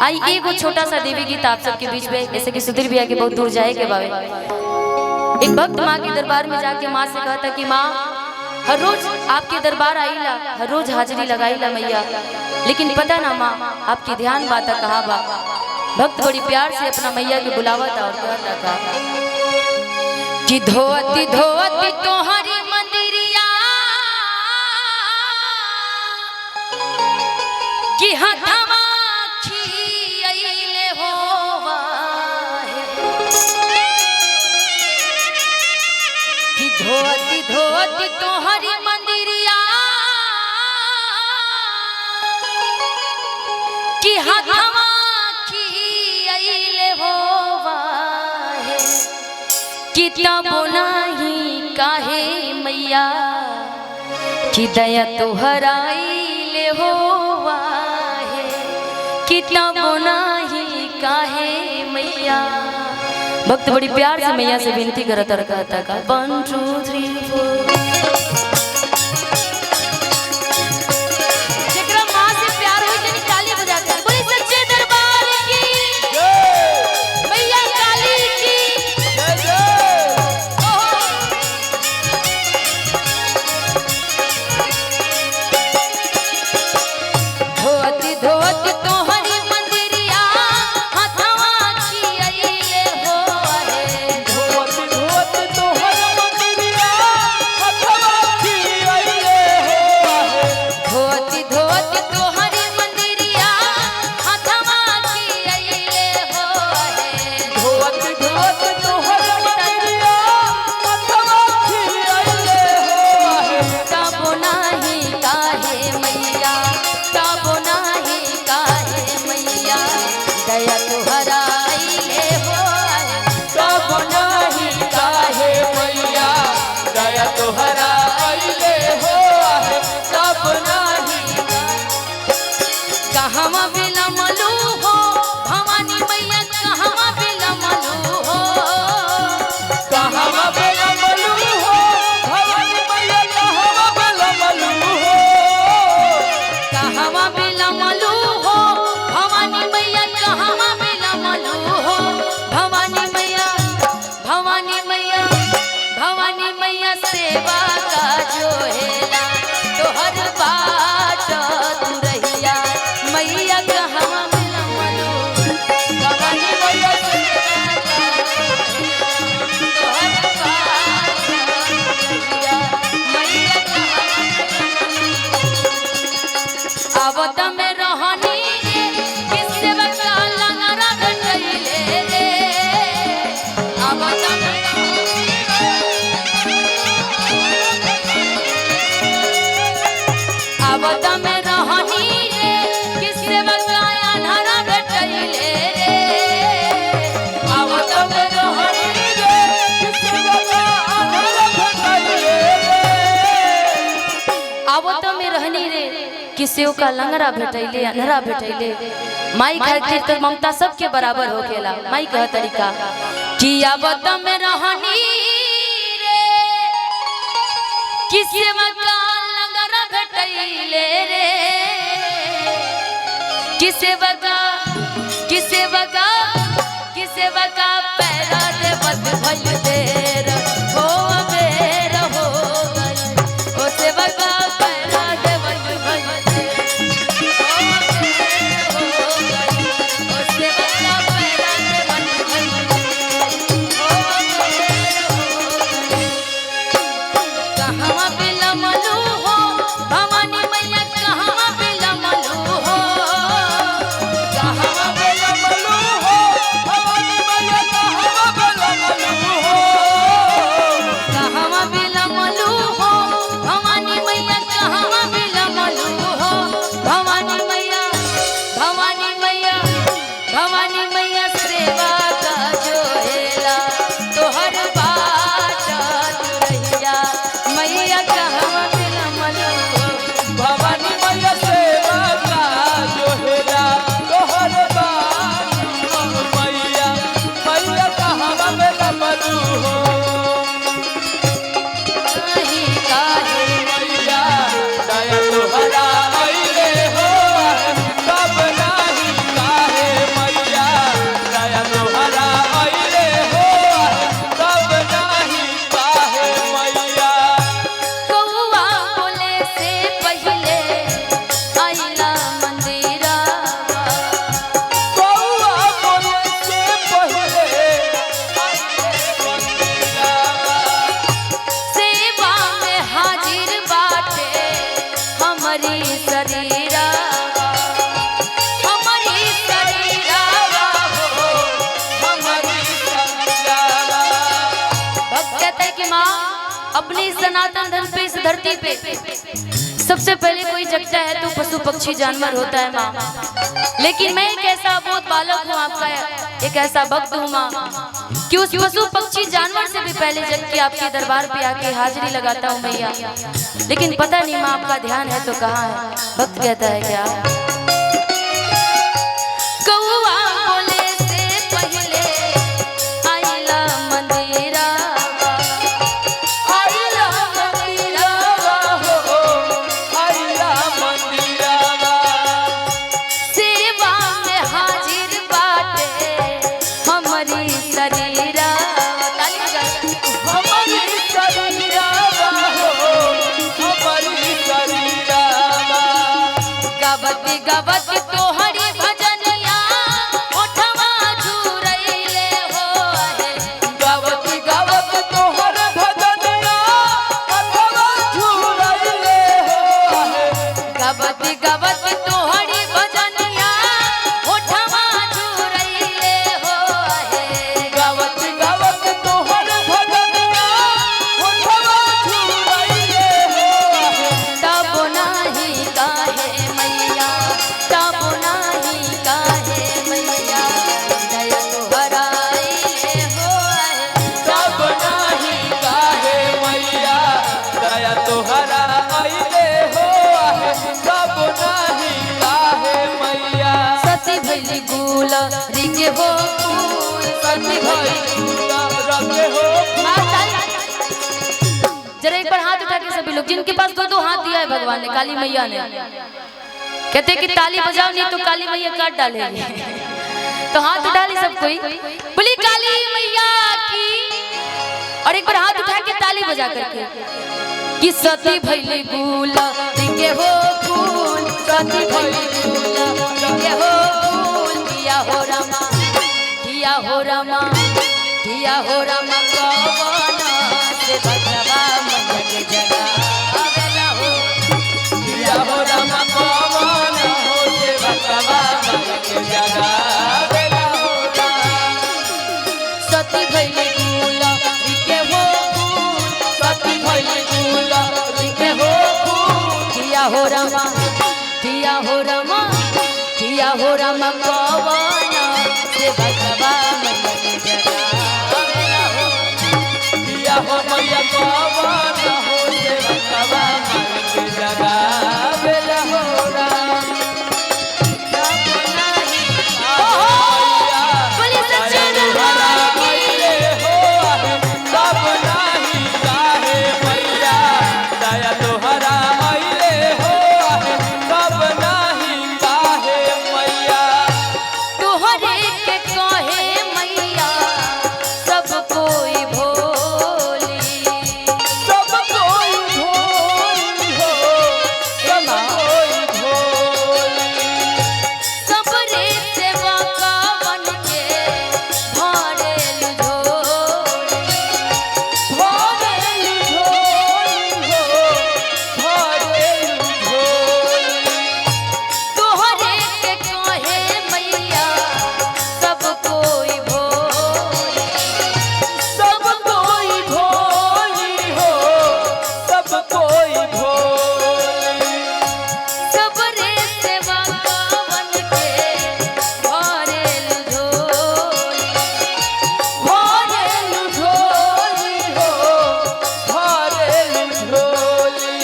आई एगो छोटा सा देवी गीत आप सबके बीच में, जैसे कि सुधीर भैया के बहुत दूर जाए के बावे। एक भक्त माँ के दरबार में जाके माँ से कहा था कि माँ हर रोज आपके दरबार आईला, हर रोज हाजिरी लगाईला मैया, लेकिन पता ना माँ आपकी ध्यान बाता कहा बा। भक्त बड़ी प्यार से अपना मैया के बुलावा था और कहता था कि धोती धोती तोहरी मंदिरिया कि हथवा खियले होवा कि धोती धोती तोहरी मंदिरिया कि हथवा खियले होवा कि तबो नहीं काहे मैया कि दया तोहराइले होवा है कि तबो नहीं काहे मैया। भक्त बड़ी प्यार से मैया से विनती करता कहता का 1 2 3 4 जेकरा मां से प्यार होई तनी ताली बजा के बोली सच्चे दरबार की जय, मैया काली की जय जय। धोती धोती तोहरी मंदिरिया हथवा खियले होवा है धोती धोती तोहर मंदिरिया हथवा खियले होवा है धोती धोती तोहरी मंदिरिया हथवा खियले होवा है धोती धोती तोहर मंदिरिया हथवा खियले होवा है तबो नाही काहे मैया, तबो नाही काहे मैया दया तोहराइले होवा है तब नाही काहे मैया दया तोहरा आइले होवा है तब नाही कहवा बिलमलू हो भवानी मैया कहवा बिलमलू हो कहवा बेलमलू हो भवानी मैया कहवा बेलमलू हो कहवा बिलमलू हो भवानी मैया कहवा बिलमलू हो भवानी मैया भवानी मैया भवानी मैया सेवा का जो हेला तोहर बाट तू रहिया मैया कहवा बिलमलू भवानी मैया सेवा का तोहर बाट तू रहिया मैया आवत में रहनी किसे बका लंगरा गटइले रे आवत में आवत में रहनी रे किसे बका अनहरा गटइले रे आवत में रहनी रे किसे बका आधार भटाइले आवत में रहनी रे किसी का लंगरा भेटैले अनहरा भेटैले माई खातिर तो ममता सबके बराबर होखेला। माई कह तरीका कि आवत में रहनी रे किसी का लंगरा भेटैले रे किसी बका किसी बका किसी बका पैरा दे बद भइल देर हो बेर हो गई ओ सेवका पैरा दे बद भइल कहवा बिलमलू हो भवानी मैया कहवा बिलमलू हो कहवा बेलमलू हो अपने इस सनातन धर्म पे, इस धरती पे सबसे पहले कोई जगता है तो पशु पक्षी जानवर होता है माँ। लेकिन मैं एक ऐसा अबोध बालक हूँ, आपका एक ऐसा भक्त हूँ माँ, कि उस पशु पक्षी जानवर से भी पहले जग के आपके दरबार पे आके हाजिरी लगाता हूँ मैया। लेकिन पता नहीं माँ आपका ध्यान है तो कहाँ है। भक्त कहता है क्या, कौआ बोले से पहले आइला मंदिरा, आइला मंदिरावा हो, आइला मंदिरावा। सेवा में हाजिर बाटे हमारी शरीरा। ताली बजा। हमारी शरीरावा हो, हमारी शरीरावा। गवत गवत तोहरी भजनिया ओठवा झुरैले हो है। गावत गावत तोहर भजनिया अथवा झुरैले हो है। गवत गवत तोहरी भजनिया ओठवा झुरैले हो है। गावत गावत तोहर भजनिया अथवा झुरैले हो है। तब नाही काहे मैया, तब नाही काहे मैया, दया तोहरा आइले हो है। तब नाही काहे मैया, दया तोहरा अइले हो आहे। तब नाही काहे मैया, सती भैली गुल रिके हो फूल, सती भैली रंगे हो। जरा एक बार हाथ उठा के सभी लोग, जिनके पास दो दो हाथ दिया है भगवान ने, काली मैया ने, कहते कि ताली बजाओ नहीं तो काली मैया काट डालेगी। तो हाथ उठा ली सब कोई, बोली काली मैया की। और एक बार हाथ उठा के ताली बजा करके, कि सती भैली गुल रिके हो फूल, सती भैली गुल रिके हो फूल, किया हो रामा, किया हो रामा, किया हो रामा, कवना से भगवा मैया के जगावेला हो। दिया हो रामा पवन हो जे भगवा मैया के जगावेला हो राम। सती भैली गुल रिके हो फूल, सती भइली गुल रिके हो फूल, किया हो रामा, किया हो रामा, किया हो रामा, कवना से भगवा मैया के जगावेला हो। दिया हो मैया पवन हो जे भगवा मैया के जगावेला हो राम। तब नाही मैया, बोलिए सच्चे दया दरबार तोहरा अइले हो आहे। तब नाही काहे मैया, दया तोहरा अइले हो आहे। तब नाही काहे मैया, तोहरे के कहे मैया सब कोई भोली, सब कोई भोली हो, सब कोई भोली। सबरे सेवा का बन के भरेल झोली। भरेलु झोली हो, भरेलु झोली। तोहरे के कहे मैया सब कोई भोली, सब कोई भोली हो, सब कोई भोली। सबरे सेवा का बन के भरेल झोली। भरेलु झोली हो, भरेलु झोली।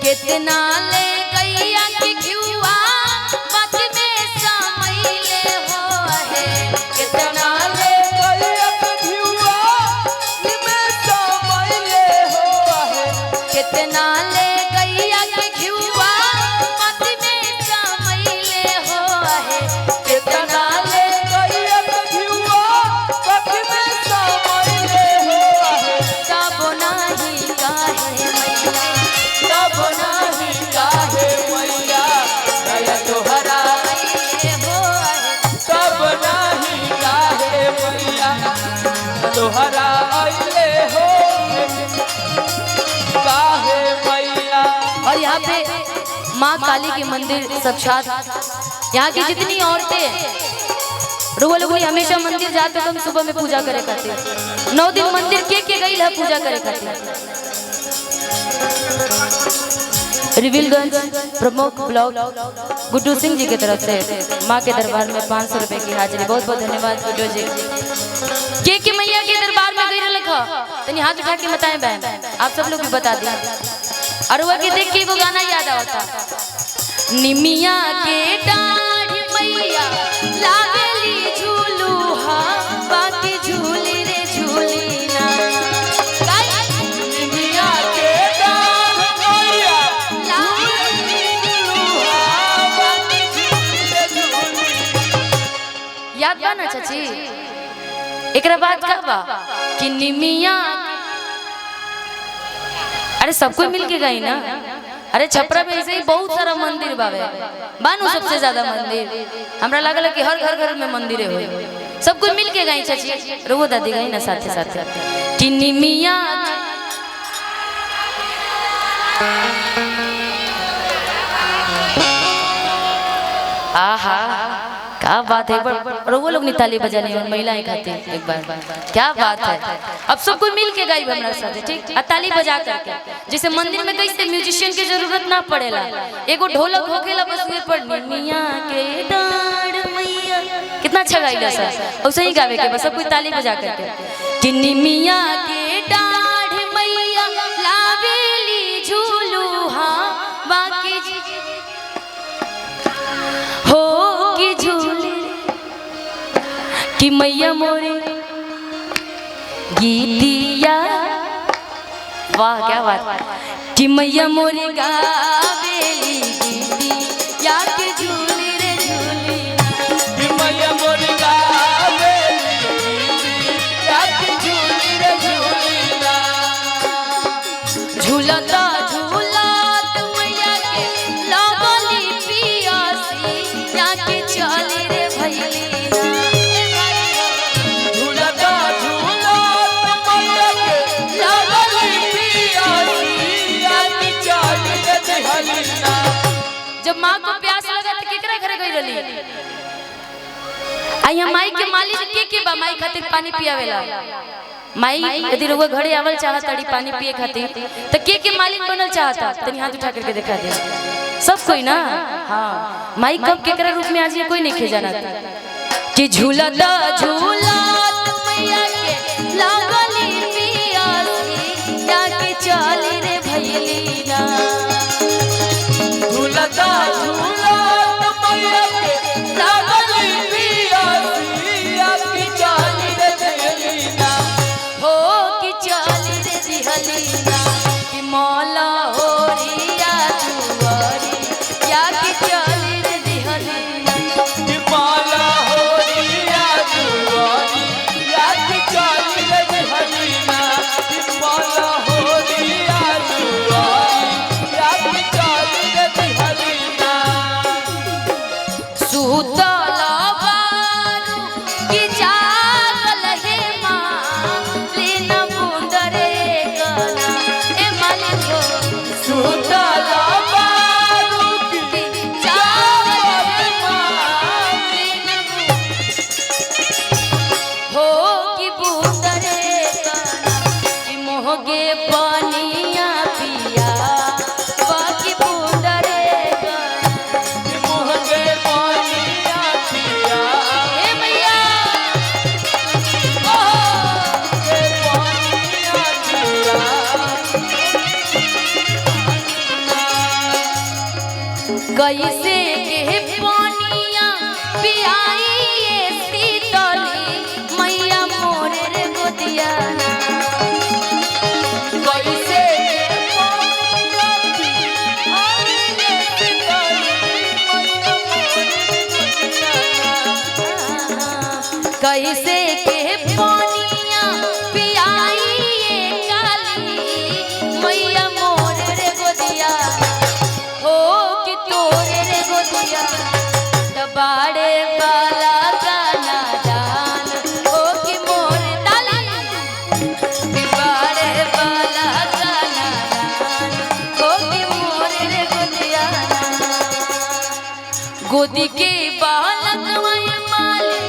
कितना ले गैया के घिउआ बात में समैले हो है। कितना ले गैया के घिउआ निमे समैले हो आहे। कितना ले गैया के घिउआ बात में समैले हो है। कितना ले गैया के घिउआ कखी में समैले हो आहे। तब नाही काहे मैया, तब नाही काहे मैया, दया तोहरा आइले हो है। तब नाही काहे मैया, तोहरा अइले हो काहे मैया। और यहाँ पे माँ काली के मंदिर साक्षात, यहाँ की जितनी औरतें रुआ लोग हमेशा मंदिर जाते तो हम सुबह में पूजा करे खातिर 9 दिन मंदिर के गई है पूजा करे खातिर। रिविलगंज प्रमुख ब्लॉग गुड्डू सिंह जी की तरफ से माँ के दरबार में 500 रुपए की हाजिरी। बहुत बहुत धन्यवाद गुड्डू जी। के मैया के दरबार में गई रखा तनी हाथ उठा के बताएं बहन, आप सब लोग भी बता दें। और वो के देख के वो गाना याद आता, निमिया के डाढ़ मैया लावेली झूलू हा बाकी झूली रे झूली ना। निमिया के डाढ़ मैया लावेली झूलू हा बाकी झूली रे झूली। याद बा ना चाची? एकरा बाद का बा कि निमिया, अरे सब कोई मिल के गई ना। अरे छपरा में ऐसे ही बहुत सारा मंदिर बावे बानू, सबसे ज्यादा मंदिर हमरा लगल कि हर घर में मंदिर हुए। सब कोई मिल के गई चाची, रोहो दादी गई ना साथे साथे कि निमिया। आहा क्या बात है, और वो लोग ताली बजाने और महिलाएं खाती एक बार, क्या बात है। अब सब कोई मिल के गाई हमारे साथ, ठीक, ताली बजा करके। जैसे मंदिर में कैसे म्यूजिशियन की जरूरत ना पड़ेला, एगो ढोलक होखेला बस उहे पर निमिया के डाढ़ मैया, कितना अच्छा गाइला सर। और सही गावे के बस सब कोई ताली बजा करके कि निमिया के डाढ़ मैया लावेली झूलू हा बाकी हो की झूली कि मैया मोरे गीतिया। वाह क्या बात, कि मैया मोरे गावेली गीतिया के झूली रे झूली। कि मैया मोरे गावेली गीतिया के झूली रे झूली ना। झूलता झूलत मैया के लगली पियासी या के चली रे भैली। जब माँ को प्यास लगा तो केकरा घरे गई रही? आइया माई के मालिक के बा माई खातिर पानी पियावेला। माई यदि लोग घरे आवल चाहत अड़ी पानी पिए खातिर तो के मालिक बनल चाहता, तनी हाथ उठा करके दिखा दे सब कोई ना। हाँ, माई कब केकरा रूप में आज ये कोई नहीं जाना कि झूलता झूलत मैया के लागली पियासी या के चली रे भैली ना। झूलता झूलत मैया के लागली पियासी या की चली रे भैली ना। हो की चली रे दिहली ना कि मौला होरिया दुआरी या की चली रे दिहली ना। कि माला होरिया दुआरी या की चली रे भैली ना। कि माला होरिया दुआरी या की चली रे भैली ना। सुतल बारू की जागल हे मालिन बुंदरे गना। ए मालिन हो सुतल बारू की जागल हे मालिन हो की बुंदरे गना कि मोहगे पानिया पिया बाकी बुंदरे गना। कि मोहगे पानिया पिया ए मैया ओ के पानिया पिया। कैसे के पानिया पियाई ये शीतली मैया मोरे रे गोदिया। कैसे पानिया पियाई ये शीतली मैया कैसे के पानिया पियाई ये काली मैया मोरे रे गोदिया। हो कि तोरे रे गोदिया दबाड़े वाला गाना दान हो कि मोरे ताली दबाड़े वाला गाना दान हो कि मोरे रे गोदिया। गोदी के बालक माली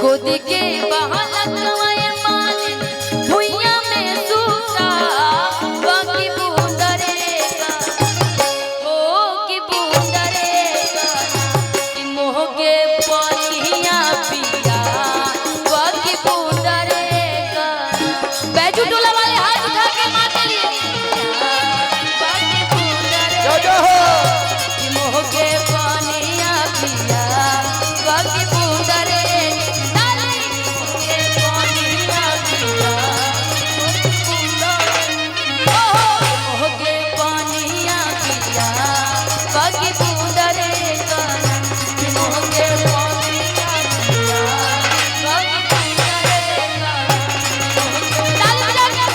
गोदी के बहलकवाए मालिन भुइया में सूता बाकी बूंदरेगा हो कि बूंदरेगा कि मोह के पानिया पिया बाकी बूंदरेगा बैजू टोला वाले हाथ उठा के माते लिए बाकी बूंदरेगा कि मोह के पानिया पिया बाकी बूंदरेगा के पानिया पिया मोह के पानिया पिया बाकी बूंदरेगा मोह के पानिया पिया बाकी बूंदरेगा ताली बजा के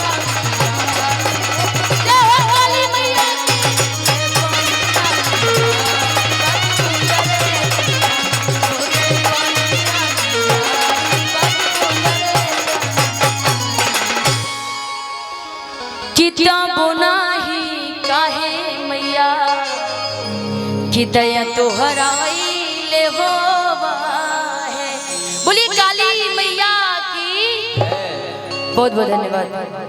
जय हो काली मैया की चिता बोनाही काहे मैया कि दया तोहराई ले होवा है। बोलिए काली मैया की बहुत बहुत धन्यवाद।